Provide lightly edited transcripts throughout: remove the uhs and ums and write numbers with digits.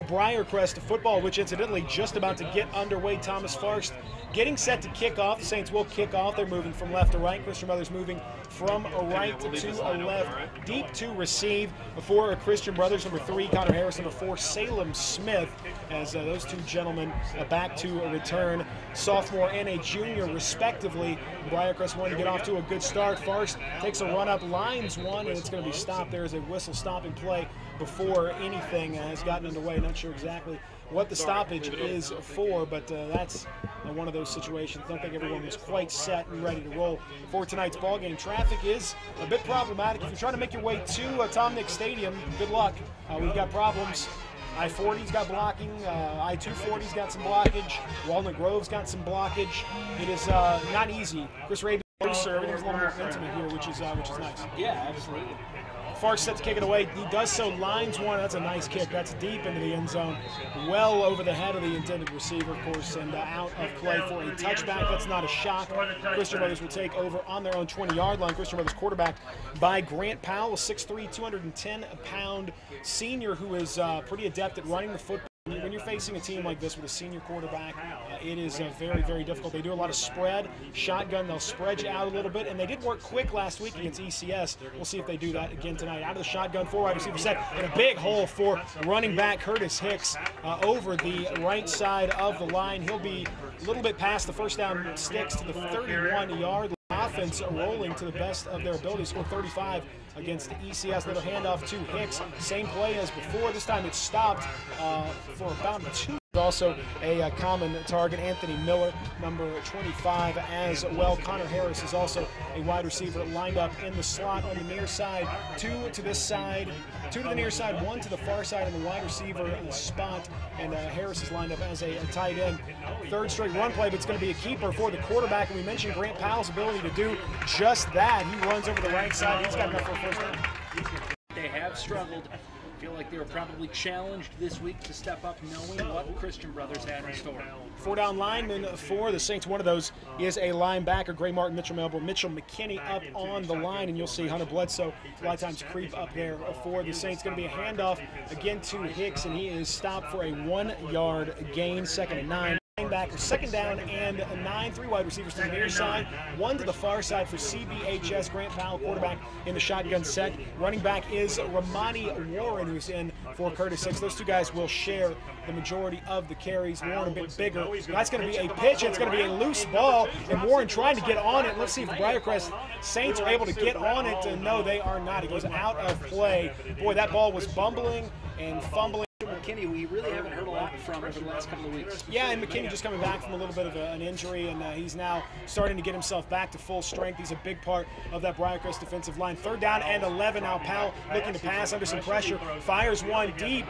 Briarcrest football, which incidentally just about to get underway. Thomas Farst getting set to kick off. The Saints will kick off. They're moving from left to right. Christian Brothers moving from a right to a left. Deep to receive for Christian Brothers. Number 3, Connor Harris. Number 4, Salem Smith. As those two gentlemen back to a return. Sophomore and a junior, respectively. Briarcrest wanting to get off to a good start. Farst takes a run up, lines one, and it's going to be stopped. There is a whistle stopping play before anything has gotten underway. Not sure exactly what the stoppage is for, but that's one of those situations. I don't think everyone was quite set and ready to roll for tonight's ball game. Traffic is a bit problematic. If you're trying to make your way to Tom Nick Stadium, good luck. We've got problems. I-40's got blocking, I-240's got some blockage, Walnut Grove's got some blockage. It is not easy. Chris Raby, everything's a little more intimate here, which is nice. Yeah, absolutely. Farst set to kick it away. He does so, lines one. That's a nice kick. That's deep into the end zone, well over the head of the intended receiver, of course, and out of play for a touchback. That's not a shock. Christian Brothers will take over on their own 20-yard line. Christian Brothers quarterbacked by Grant Powell, a 6'3", 210-pound senior who is pretty adept at running the football. When you're facing a team like this with a senior quarterback, it is very, very difficult. They do a lot of spread, shotgun. They'll spread you out a little bit, and they did work quick last week against ECS. We'll see if they do that again tonight. Out of the shotgun, 4 wide receiver set, and a big hole for running back Curtis Hicks over the right side of the line. He'll be a little bit past the first down sticks to the 31-yard line. Offense rolling to the best of their ability. Scored 35 against the ECS. Another handoff to Hicks. Same play as before. This time it's stopped for about 2. Also a common target, Anthony Miller, number 25 as well. Connor Harris is also a wide receiver lined up in the slot on the near side. 2 to this side, 2 to the near side, 1 to the far side in the wide receiver spot. And Harris is lined up as a tight end. Third straight run play, but it's going to be a keeper for the quarterback. And we mentioned Grant Powell's ability to do just that. He runs over the right side. He's got enough for a first down. They have struggled. I feel like they were probably challenged this week to step up, knowing what Christian Brothers had in store. 4 down linemen for the Saints. One of those is a linebacker, Gray Martin, Mitchell Melbourne, Mitchell McKinney up on the line, and you'll see Hunter Bledsoe a lot of times creep up there for the Saints. Going to be a handoff again to Hicks, and he is stopped for a 1-yard gain, 2nd and 9. Linebacker, 2nd down and 9, 3 wide receivers to the near side, 1 to the far side for CBHS. Grant Powell, quarterback in the shotgun set. Running back is Ramani Warren, who's in for Curtis Hicks. Those 2 guys will share the majority of the carries. Warren a bit bigger. That's going to be a pitch. It's going to be a loose ball, and Warren trying to get on it. Let's see if the Briarcrest Saints are able to get on it. No, they are not. It goes out of play. Boy, that ball was bumbling and fumbling. McKinney, we really haven't heard a lot from over the last couple of weeks. Yeah, and McKinney just coming back from a little bit of an injury, and he's now starting to get himself back to full strength. He's a big part of that Briarcrest defensive line. 3rd down and 11 now. Powell looking to pass under some pressure. Fires one deep,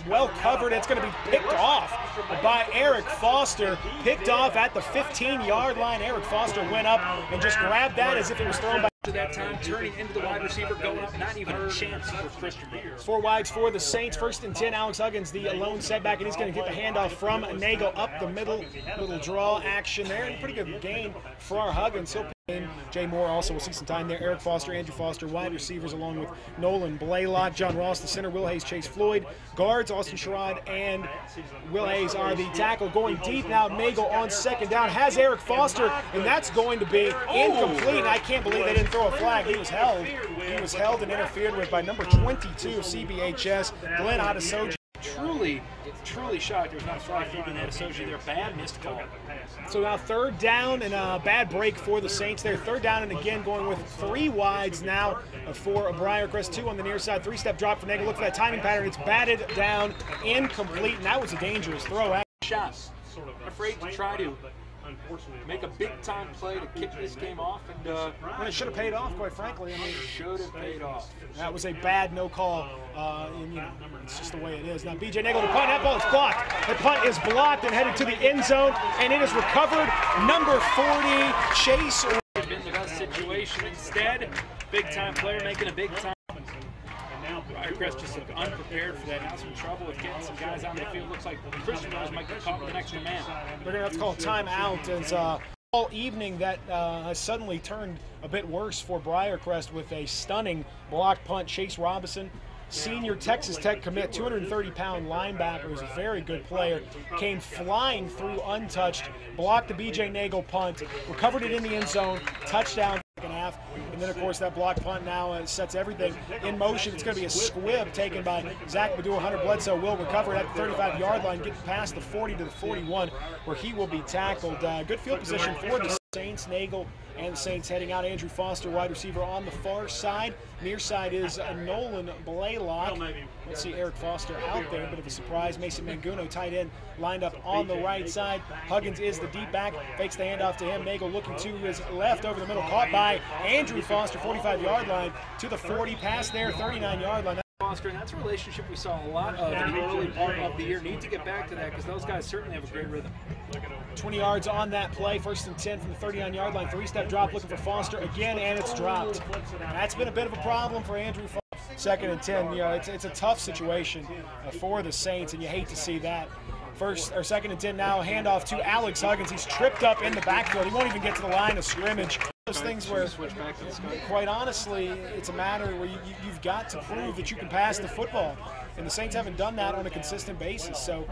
well covered. It's going to be picked off by Eric Foster. Picked off at the 15-yard line. Eric Foster went up and just grabbed that as if it was thrown by. To that time, turning into the wide receiver, going up, not even a chance for Christian Brothers. 4 wides for the Saints. 1st and 10. Alex Huggins, the lone setback, and he's going to get the handoff from Nagel up the middle. Little draw action there, and pretty good gain for our Huggins. He'll in. Jay Moore also will see some time there. Eric Foster, Andrew Foster, wide receivers along with Nolan Blaylock. John Ross, the center. Will Hayes, Chase Floyd. Guards, Austin Sherrod and Will Hayes are the tackle. Going deep now, Nagel on 2nd down. Has Eric Foster, and that's going to be incomplete. I can't believe they didn't throw a flag. He was held. He was held and interfered with by number 22 of CBHS, Glenn Adesoji. Truly shocked there was not a flag thrown in that associate there. Bad missed call. So now 3rd down and a bad break for the Saints there. 3rd down and again going with 3 wides now for Briarcrest. 2 on the near side. 3-step drop for Nagel. Look for that timing pattern. It's batted down, incomplete, and that was a dangerous throw. Shots. Afraid to try to make a big-time play to kick this game off, and it should have paid off, quite frankly. I mean, should have paid off. That was a bad no call. And, it's just the way it is. Now, BJ Nagel to punt. That ball is blocked. The punt is blocked and headed to the end zone, and it is recovered. Number 40, Chase. Been the best situation. Instead, big-time player making a big-time. Briarcrest just looked unprepared for that. Now some trouble with getting some guys on the field. Looks like Christian Brothers might get caught with an extra man. They're going to have to call a timeout. As all evening that has suddenly turned a bit worse for Briarcrest with a stunning block punt. Chase Robinson senior Texas Tech commit, 230-pound linebacker, who's a very good player, came flying through untouched, blocked the B.J. Nagel punt, recovered it in the end zone, touchdown second half, and then of course that block punt now sets everything in motion. It's going to be a squib taken by Zach Baddour. Hunter Bledsoe will recover it at the 35-yard line, get past the 40 to the 41, where he will be tackled. Good field position for the Saints. Nagel and the Saints heading out. Andrew Foster, wide receiver, on the far side. Near side is Nolan Blaylock. Let's see Eric Foster out there, bit of a surprise. Mason Manguno, tight end, lined up on the right side. Huggins is the deep back, fakes the handoff to him. Nagel looking to his left over the middle, caught by Andrew Foster, 45-yard line to the 40, pass there, 39-yard line. Foster, and that's a relationship we saw a lot of in the early part of the year. Need to get back to that because those guys certainly have a great rhythm. 20 yards on that play, 1st and 10 from the 39-yard line. 3-step drop looking for Foster again, and it's dropped. That's been a bit of a problem for Andrew Foster. 2nd and 10, you know, it's a tough situation for the Saints, and you hate to see that. 2nd and 10 now, handoff to Alex Huggins. He's tripped up in the backfield. He won't even get to the line of scrimmage. Those things where, quite honestly, it's a matter where you've got to prove that you can pass the football. And the Saints haven't done that on a consistent basis. So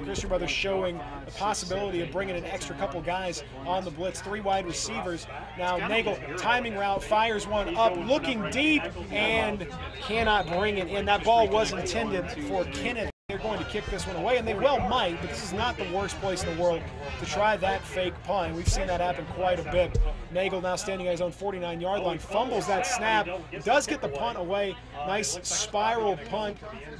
Christian Brothers showing the possibility of bringing an extra couple guys on the blitz. 3 wide receivers. Now Nagel, timing route, fires one up, looking deep, and cannot bring it in. That ball was intended for Kenneth. They're going to kick this one away, and they well might, but this is not the worst place in the world to try that fake punt. We've seen that happen quite a bit. Nagel now standing at his own 49-yard line, fumbles that snap, does get the punt away. Nice spiral punt,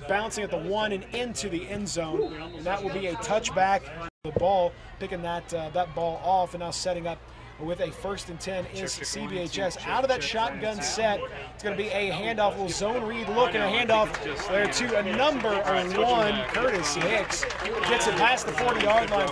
bouncing at the 1 and into the end zone, and that will be a touchback. The ball, picking that ball off, and now setting up with a 1st and 10 is CBHS. Out of that shotgun set, it's going to be a handoff, a little zone read look, and a handoff there to a number 1, Curtis Hicks. Gets it past the 40-yard line.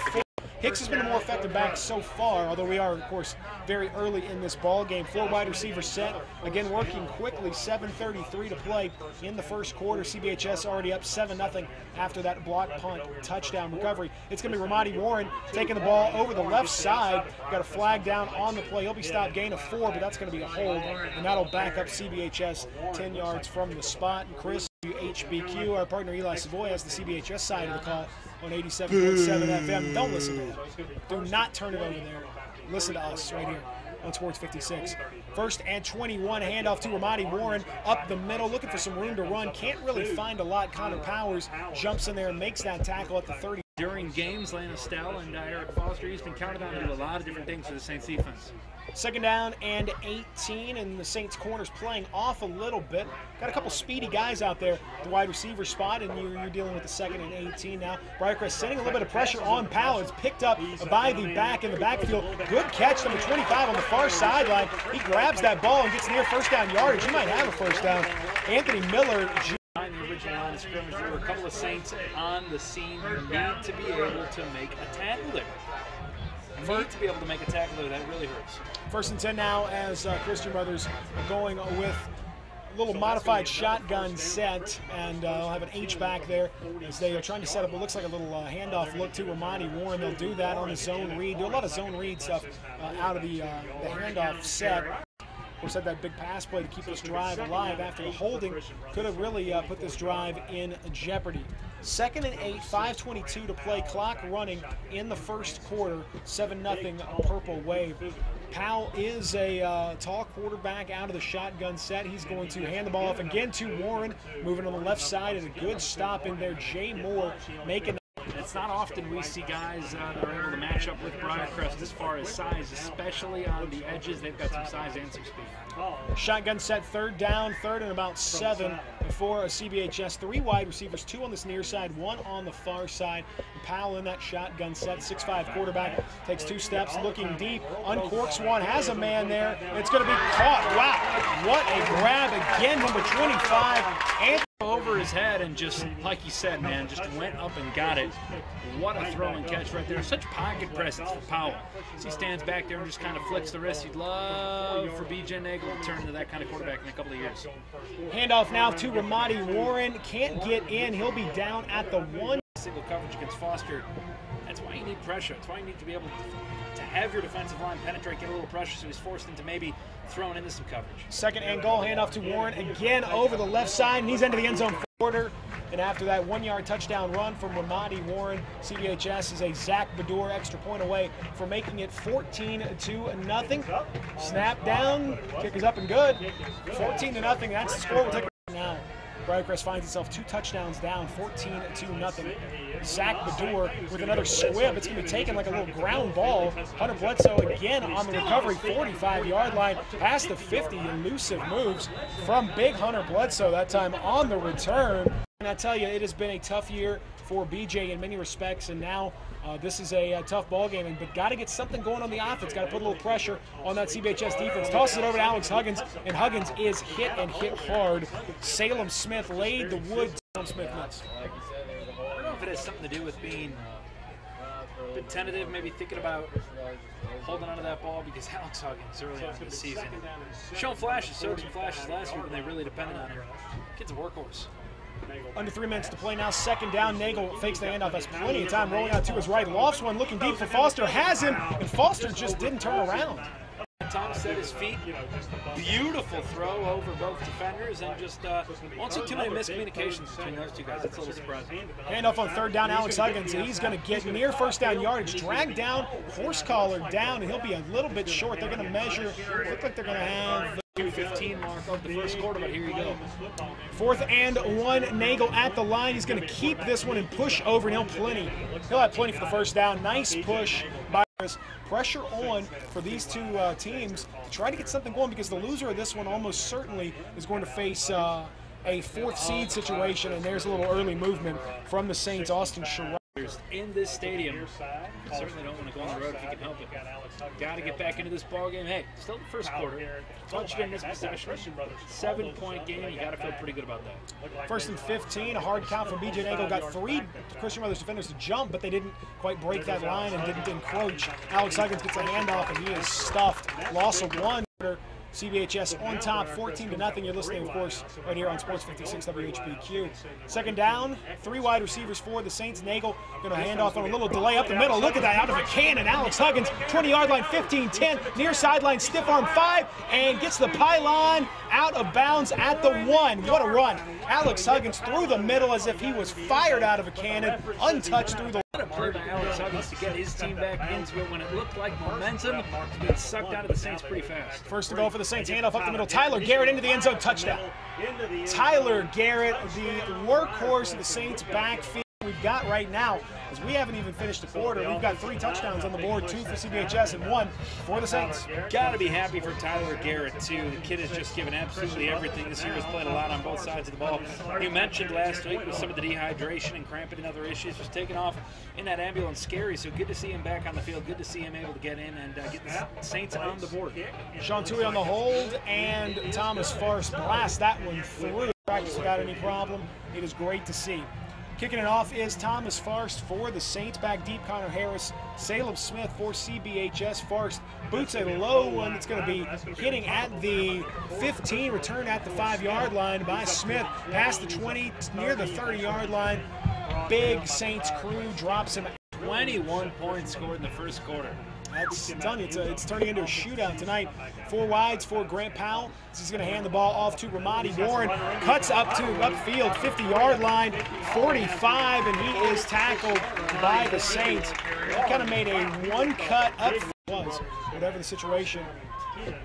Hicks has been the more effective back so far, although we are, of course, very early in this ball game. 4 wide receivers set, again working quickly. 7:33 to play in the first quarter. CBHS already up 7-0 after that block punt touchdown recovery. It's going to be Ramadi Warren taking the ball over the left side. Got a flag down on the play. He'll be stopped, gain of 4, but that's going to be a hold, and that'll back up CBHS 10 yards from the spot. And Chris, HBQ, our partner Eli Savoy, has the CBHS side of the call on 87.7 FM. Don't listen to that. Do not turn it over there. Listen to us right here on Sports 56. 1st and 21, handoff to Ramadi Warren up the middle, looking for some room to run. Can't really find a lot. Connor Powers jumps in there and makes that tackle at the 30. During games, Lane Estelle and Eric Foster, he's been counted on to do a lot of different things for the Saints defense. 2nd down and 18, and the Saints corners playing off a little bit. Got a couple speedy guys out there, the wide receiver spot, and you're dealing with the 2nd and 18 now. Briarcrest sending a little bit of pressure on Powell. It's picked up by the back in the backfield. Good catch, number 25 on the far sideline. He grabs that ball and gets near 1st down yardage. He might have a 1st down. Anthony Miller. In the original line of scrimmage, there were a couple of Saints on the scene who need to be able to make a tackle there. Need to be able to make a tackle there. That really hurts. 1st and 10 now as Christian Brothers are going with a little modified shotgun set, and they'll have an H-back there as they are trying to set up what looks like a little handoff look to Ramadi Warren. They'll do that on the zone read, do a lot of zone read stuff out of the handoff set. Of course, had that big pass play to keep this drive alive after the holding. Could have really put this drive in jeopardy. 2nd and 8, 5:22 to play, clock running in the first quarter, 7-0 Purple Wave. Powell is a tall quarterback out of the shotgun set. He's going to hand the ball off again to Warren, moving on the left side, and a good stop in there. Jay Moore making. It's not often we see guys that are able to match up with Briarcrest as far as size, especially on the edges. They've got some size and some speed. Shotgun set, 3rd down, 3rd and about 7 for a CBHS. 3 wide receivers, 2 on this near side, 1 on the far side. Powell in that shotgun set, 6'5" quarterback, takes 2 steps, looking deep, uncorks one, has a man there. It's going to be caught. Wow, what a grab again, number 25. And over his head and just, like you said, man, just went up and got it. What a throw and catch right there. Such pocket presence for Powell. As he stands back there and just kind of flicks the wrist. You'd love for B.J. Nagel to turn into that kind of quarterback in a couple of years. Handoff now to Ramadi Warren. Can't get in. He'll be down at the 1. single coverage against Foster. That's why you need pressure. That's why you need to be able to have your defensive line penetrate, get a little pressure, so he's forced into maybe throwing into some coverage. Second and goal, handoff to Warren again over the left side, and he's into the end zone quarter. And after that 1-yard touchdown run from Ramadi Warren, CBHS is a Zach Badour extra point away for making it 14-0. Snap down, kick is up and good. 14-0. That's the score. We'll take it now. Briarcrest finds itself 2 touchdowns down, 14-0. Zach Badour with another squib. It's going to be taken like a little ground ball. Hunter Bledsoe again on the recovery, 45-yard line, past the 50. Elusive moves from big Hunter Bledsoe, that time on the return. And I tell you, it has been a tough year for BJ in many respects, and now this is a tough ball game, but got to get something going on the offense. Got to put a little pressure on that CBHS defense. Tosses it over to Alex Huggins, and Huggins is hit hard. Salem Smith laid the wood. Salem Smith nuts. I don't know if it has something to do with being a bit tentative, maybe thinking about holding onto that ball, because Alex Huggins early on in the season showing flashes, showed some flashes last week when they really depended on him. Kid's a workhorse. Under 3 minutes to play now. Second down. Nagel fakes the handoff. Has plenty of time rolling out to his right. Lofts one, looking deep for Foster. Has him, and Foster just didn't turn around. Tom set his feet. Beautiful throw over both defenders, and just won't see too many miscommunications between those two guys. That's a little surprising. Handoff on third down. Alex Huggins. He's going to get near first down yardage. Dragged down, horse collar down, and he'll be a little bit short. They're going to measure. Look like they're going to have 2:15 mark of the first quarter, but here you go. 4th and 1. Nagel at the line. He's going to keep this one and push over, and he'll have plenty for the first down. Nice push by us. Pressure on for these two teams to try to get something going, because the loser of this one almost certainly is going to face a 4th seed situation, and there's a little early movement from the Saints. Austin Sherrod. In this stadium, certainly don't want to go on the road if you can help it. Got to get back into this ball game. Hey, still the first quarter. Touchdown this possession. 7-point game. You got to feel pretty good about that. 1st and 15. A hard count from BJ Nagel. Got 3 Christian Brothers defenders to jump, but they didn't quite break that line and didn't encroach. Alex Huggins gets a handoff, and he is stuffed. Loss of 1. CBHS on top, 14-0. You're listening, of course, right here on Sports 56 WHBQ. Second down, 3 wide receivers for the Saints. Nagel going to hand off on a little delay up the middle. Look at that, out of a cannon. Alex Huggins, 20-yard line, 15-10, near sideline, stiff arm 5, and gets the pylon out of bounds at the 1. What a run. Alex Huggins through the middle as if he was fired out of a cannon, untouched through the What a Alex Huggins to get his team back into it when it looked like momentum was being sucked out of the Saints pretty fast. First to go for the Saints, handoff up the middle. Tyler Garrett into the end zone, touchdown. Tyler Garrett, the workhorse of the Saints backfield we've got right now, as we haven't even finished the quarter. We've got 3 touchdowns on the board, 2 for CBHS and 1 for the Saints. Got to be happy for Tyler Garrett, too. The kid has just given absolutely everything this year. Has played a lot on both sides of the ball. You mentioned last week with some of the dehydration and cramping and other issues, was taken off in that ambulance. Scary, so good to see him back on the field. Good to see him able to get in and get the Saints on the board. Sean Tui on the hold, and Thomas Farce blast that one through. Practice without any problem. It is great to see. Kicking it off is Thomas Farce for the Saints. Back deep, Connor Harris. Salem Smith for CBHS. Farce boots a low one that's going to be hitting at the 15. Return at the 5-yard line by Smith. Past the 20, near the 30-yard line. Big Saints crew drops him. 21 points scored in the first quarter. That's done. It's turning into a shootout tonight. 4 wides for Grant Powell. He's going to hand the ball off to Ramadi Warren. Cuts up to upfield, 50-yard line, 45, and he is tackled by the Saints. He kind of made a one-cut up. Whatever the situation,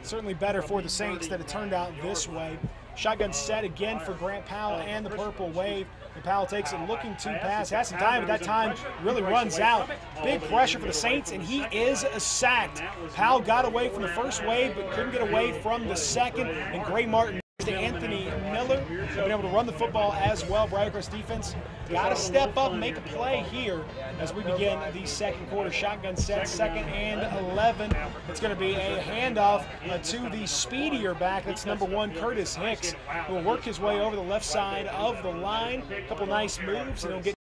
certainly better for the Saints that it turned out this way. Shotgun set again for Grant Powell and the Purple Wave. And Powell takes it, looking to pass. Has some time, but that time really runs out. Big pressure for the Saints, and he is sacked. Powell got away from the first wave, but couldn't get away from the second. And Gray Martin to Anthony Miller. Been able to run the football as well. Briarcrest defense got to step up and make a play here as we begin the second quarter. Shotgun set, 2nd and 11. It's going to be a handoff to the speedier back. That's number 1, Curtis Hicks, who will work his way over the left side of the line. A couple nice moves, and he'll get.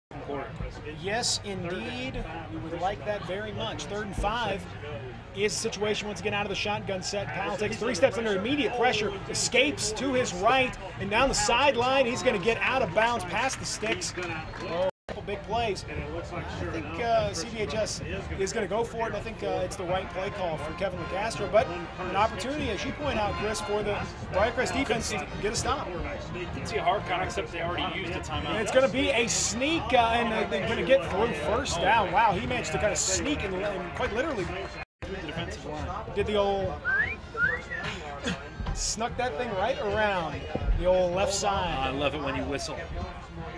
Yes, indeed. We would like that very much. 3rd and 5. Is the situation once again out of the shotgun set. Powell takes 3 steps under immediate pressure, escapes to his right, and down the sideline. He's going to get out of bounds past the sticks. Oh, a couple big plays. I think CBHS is going to go for it, and I think it's the right play call for Kevin LeCastro. But an opportunity, as you point out, Chris, for the Briarcrest defense to get a stop. You can see a hard count, except they already used a timeout. And it's going to be a sneak, and they're going to get through first down. Wow, he managed to kind of sneak and quite literally Through the defensive line. did the old snuck that thing right around the old left side. I love it when you whistle.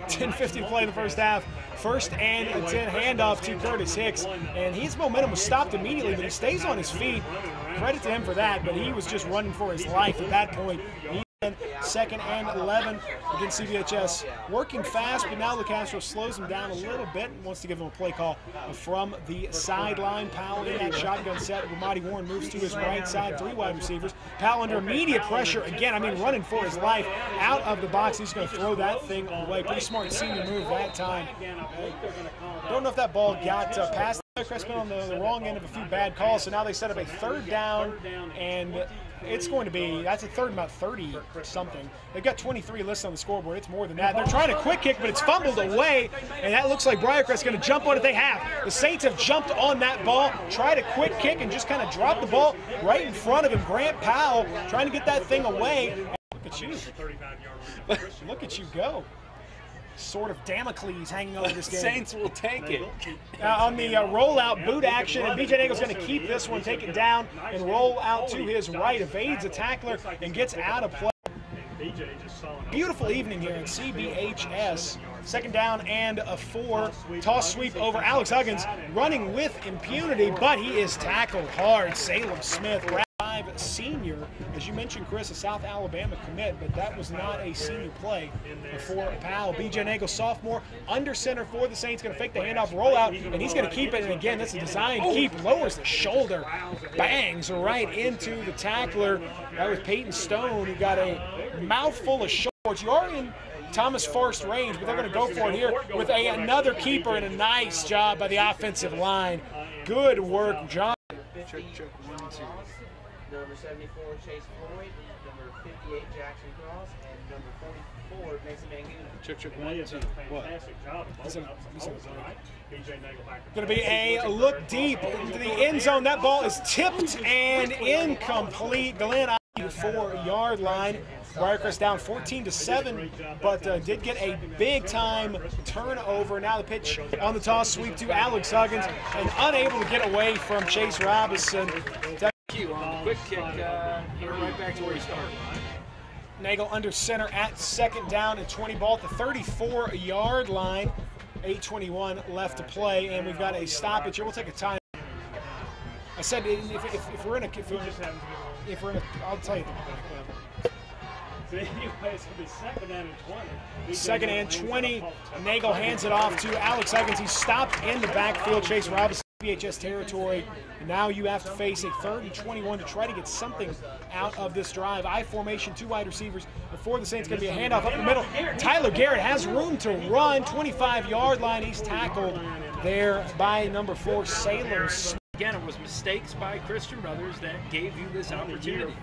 10:50 to play in the first half. First and 10 handoff to Curtis Hicks, and his momentum was stopped immediately, but he stays on his feet. Credit to him for that, but he was just running for his life at that point. Second and 11 against CBHS. Working fast, but now LeCastro slows him down a little bit and wants to give him a play call from the sideline. Powell in that shotgun set. Ramadi Warren moves to his right side, 3 wide receivers. Powell under immediate pressure again. I mean, running for his life out of the box. He's going to throw that thing away. Pretty smart senior move that time. Don't know if that ball got past. Briarcrest been on the wrong end of a few bad calls, so now they set up a third down, and it's going to be, that's a third and about 30 something. They've got 23 listed on the scoreboard. It's more than that. They're trying to quick kick, but it's fumbled away, and that looks like Briarcrest is going to jump on it. They have. The Saints have jumped on that ball, tried a quick kick, and just kind of dropped the ball right in front of him. Grant Powell trying to get that thing away. And look at you. Look at you go. Sort of Damocles hanging over this game. Saints will take it. On the rollout boot action, and BJ Nagle's going to keep this one, take it down, and roll out to his right, evades a tackler, and gets out of play. Beautiful evening here at CBHS. Second down and a 4. Toss sweep over Alex Huggins, running with impunity, but he is tackled hard. Salem Smith, senior, as you mentioned, Chris, a South Alabama commit, but that was not a senior play for Powell. BJ Nagle, sophomore, under center for the Saints, going to fake the handoff, roll out, and he's going to keep it. And again, that's a design keep, lowers the shoulder, bangs right into the tackler. That was Peyton Stone, who got a mouthful of shorts. You are in Thomas Forrest range, but they're going to go for it here with another keeper, and a nice job by the offensive line. Good work, John. Check, 1, 2. Number 74, Chase Floyd. Number 58, Jackson Cross. And number 44, Mason Mangoon. Check, 1, 2. What? Going to be a look deep into the end zone. That ball is tipped and incomplete. Glenn on the 4-yard line. Briarcrest down 14-7, but did get a big-time turnover. Now the pitch on the toss sweep to Alex Huggins, and unable to get away from Chase Robinson. Quick kick, you're right back to where you started. Nagle under center at second down and 20, ball at the 34-yard line. 8:21 left to play, and we've got a stoppage here. We'll take a time. I said if we're in a, I'll tell you. Anyway, it's going to be second and 20. Nagle hands it off to Alex Huggins. He's stopped in the backfield. Chase Robinson, CBHS territory. And now you have to face a 3rd and 21 to try to get something out of this drive. I formation, 2 wide receivers. Before the Saints, going to be a handoff up the middle. Tyler Garrett has room to run. 25-yard line. He's tackled there by number 4, Salem Smith. Again, it was mistakes by Christian Brothers that gave you this opportunity.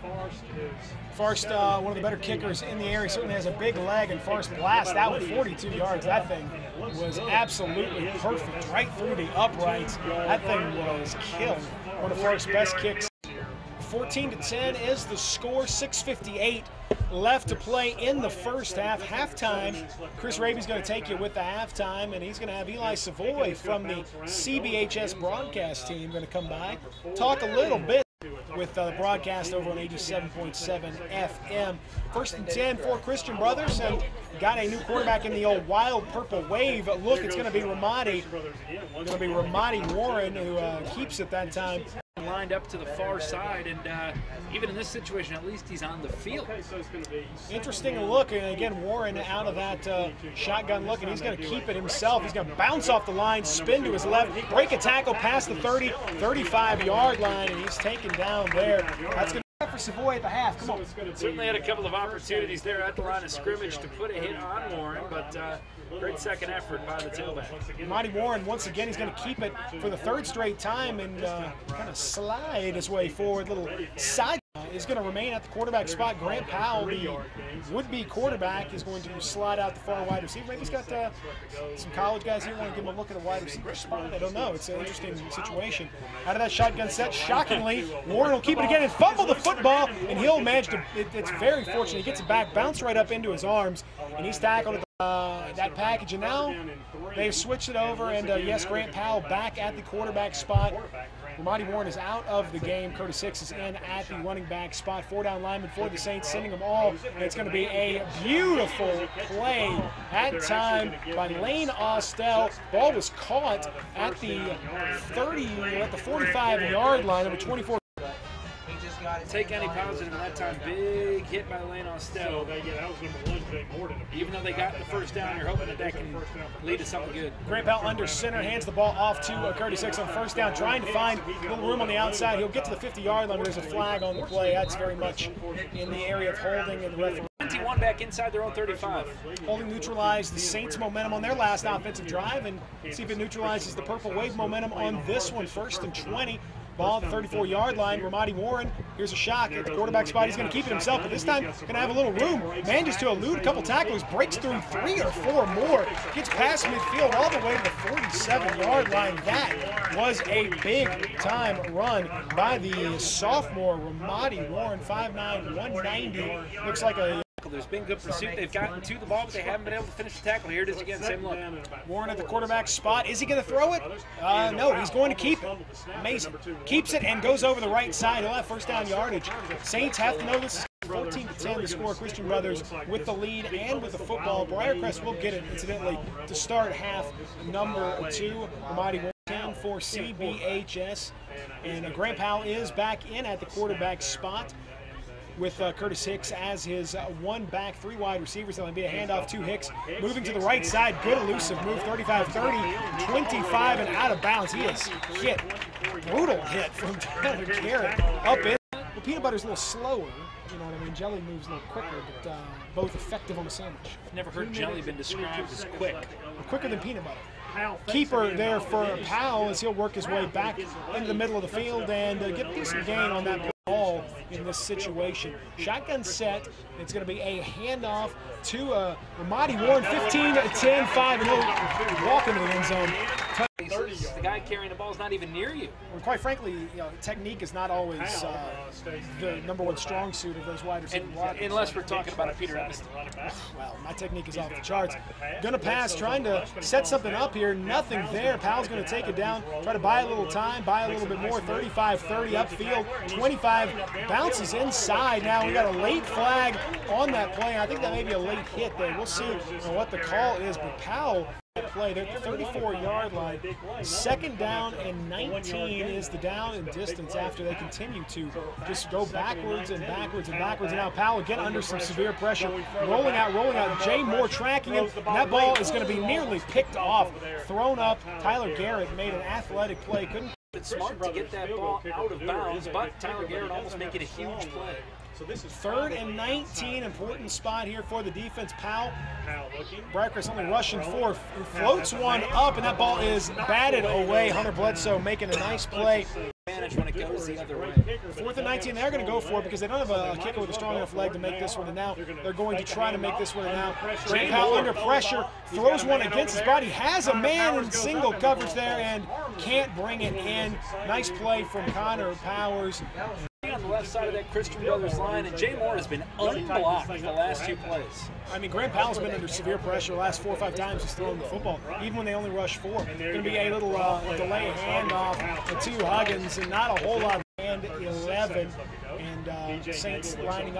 Forrest, one of the better kickers in the area, certainly has a big leg, and Forrest blast out with 42 yards. That thing was absolutely perfect, right through the uprights. That thing was killed. One of Forrest's best kicks. 14-10 is the score. 6:58 left to play in the first half. Halftime, Chris Raby's going to take you with the halftime, and he's going to have Eli Savoy from the CBHS broadcast team going to come by, talk a little bit with the broadcast over on 87.7 FM. 1st and 10 for Christian Brothers, and got a new quarterback in the old wild purple wave look. It's going to be Ramadi. It's going to be Ramadi Warren who keeps it that time. Lined up to the far side, and even in this situation, at least he's on the field. Interesting look, and again, Warren out of that shotgun look, and he's going to keep it himself. He's going to bounce off the line, spin to his left, break a tackle past the 30, 35-yard line, and he's taken down there. That's going to be for Savoy at the half. Come on. Certainly had a couple of opportunities there at the line of scrimmage to put a hit on Warren, but great second effort by the tailback. Monty Warren, once again, he's going to keep it for the 3rd straight time and kind of slide his way forward. Little side is going to remain at the quarterback spot. Grant Powell, the would-be quarterback, is going to slide out the far wide receiver. Maybe he's got some college guys here want to give him a look at the wide receiver spot. I don't know. It's an interesting situation. Out of that shotgun set, shockingly, Warren will keep it again and fumble the football, and he'll manage to, it's very fortunate. He gets it back, bounce right up into his arms, and he's tackled at that package. And now they've switched it over, and yes, Grant Powell back at the quarterback spot. Ramadi Warren is out of the game. Curtis Hicks is in at the running back spot. 4-down lineman for the Saints, sending them all. And it's going to be a beautiful play at time by Lane Austell. Ball was caught at the 45-yard line, number 24. Take any positive in that time. Big hit by Lane Austell. Even though they got the first down, you're hoping that that can lead to something good. Grant Powell under center, hands the ball off to Curtis Hicks on first down, trying to find a little room on the outside. He'll get to the 50-yard line, but there's a flag on the play. That's very much in the area of holding, and the referee. 21 back inside their own 35. Holding neutralized the Saints' momentum on their last offensive drive, and see if it neutralizes the Purple Wave momentum on this one. 1st and 20. Ball at the 34-yard line. Ramadi Warren, here's a shot at the quarterback spot. He's going to keep it himself, but this time going to have a little room. Manages to elude a couple tackles, breaks through 3 or 4 more, gets past midfield all the way to the 47-yard line. That was a big-time run by the sophomore Ramadi Warren, 5'9", 190. Looks like a... There's been good pursuit. They've gotten to the ball, but they haven't been able to finish the tackle. Here it is again, same look. Warren at the quarterback spot. Is he going to throw it? No, he's going to keep it. Amazing. Keeps it and goes over the right side. He'll have first down yardage. Saints have to know this is 14-10 to score. Christian Brothers with the lead and with the football. Briarcrest will get it, incidentally, to start half number 2. Ramadi Warren 10 for CBHS. And Grant Powell is back in at the quarterback spot, with Curtis Hicks as his 1 back, 3 wide receivers. That'll be a handoff to Hicks. Moving to the right side, good elusive move, 35-30, 25 and out of bounds. He is hit, brutal hit from Tyler Garrett up in. Well, peanut butter's a little slower, you know what I mean? Jelly moves a little quicker, but both effective on the sandwich. Never heard jelly been described as quick. Quicker than peanut butter. Keeper there for Powell as he'll work his way back into the middle of the field and get a decent gain on that ball in this situation. Shotgun set. It's going to be a handoff to Ramadi Warren, 15-10, 5, and he'll walk into the end zone. The guy carrying the ball is not even near you. Well, quite frankly, you know, technique is not always the #1 strong suit of those wide receiver blockers. Unless we're talking about a Peter Evans. Well, my technique is off the charts. Going to pass, trying to set something up here. Nothing there. Powell's going to take it down, try to buy a little time, buy a little bit more. 35-30 upfield, 25 bounces inside. Now we got a late flag on that play. I think that may be a late hit there. We'll see what the call is, but Powell play. They're at the 34-yard line. 2nd down and 19 is the down and distance after they continue to just go backwards and backwards and backwards. And now Powell again under some severe pressure. Rolling out. Jay Moore tracking him. And that ball is going to be nearly picked off. Thrown up. Tyler Garrett made an athletic play. Couldn't. It's smart to get that ball out of bounds, but Tyler Garrett almost making a huge play. So this is 3rd and 19, important spot here for the defense. Powell, Briarcrest only rushing 4, floats one up, and that ball is batted away. Hunter Bledsoe making a nice play. Manage when it goes the other way. 4th and 19, they're going to go for it because they don't have a kicker with a strong enough leg to make this one, and now they're going to try to make this one. And now Grant Powell under pressure, throws one against his body, has a man in single coverage there, and can't bring it in. Nice play from Connor Powers. On the left side of that Christian Brothers line, and Jay Moore has been unblocked the last 2 plays. I mean, Grant Powell's been under severe pressure the last 4 or 5 times he's thrown the football, even when they only rush 4. Going to be a little delay handoff to Huggins, and not a whole lot. And 11, and Saints lining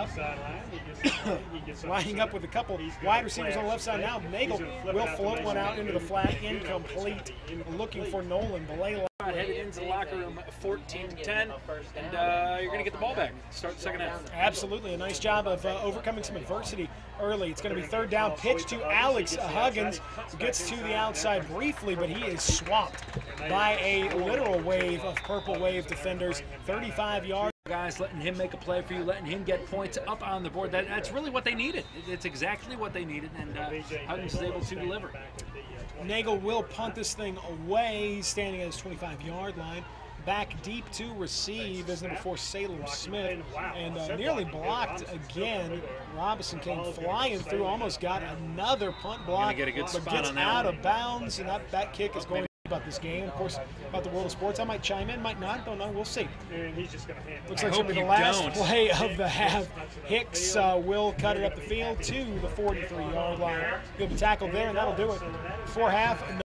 up with a couple wide receivers on the left side now. Nagel will float one out into the flat, incomplete, looking for Nolan. Belay headed into the locker room 14-10, and you're going to get the ball back. Start the second half. Absolutely. A nice job of overcoming some adversity early. It's going to be 3rd down, pitch to Alex Huggins, who gets to the outside briefly, but he is swamped by a literal wave of Purple Wave defenders. 35 yards. Guys letting him make a play for you, letting him get points up on the board. That's really what they needed. It's exactly what they needed, and Huggins is able to deliver. Nagel will punt this thing away. He's standing at his 25-yard line. back deep to receive is number 4, Salem Smith, and nearly blocked again. Robinson came flying through, almost got another punt block, get a good but spot gets on that out one. of bounds, and that kick is going about this game. Of course, about the world of sports, I might chime in, might not, don't know, we'll see. Looks like it's going to be the last play of the half. Hicks will cut it up the field to the 43-yard line. He'll be tackled there, and that'll do it. Before half.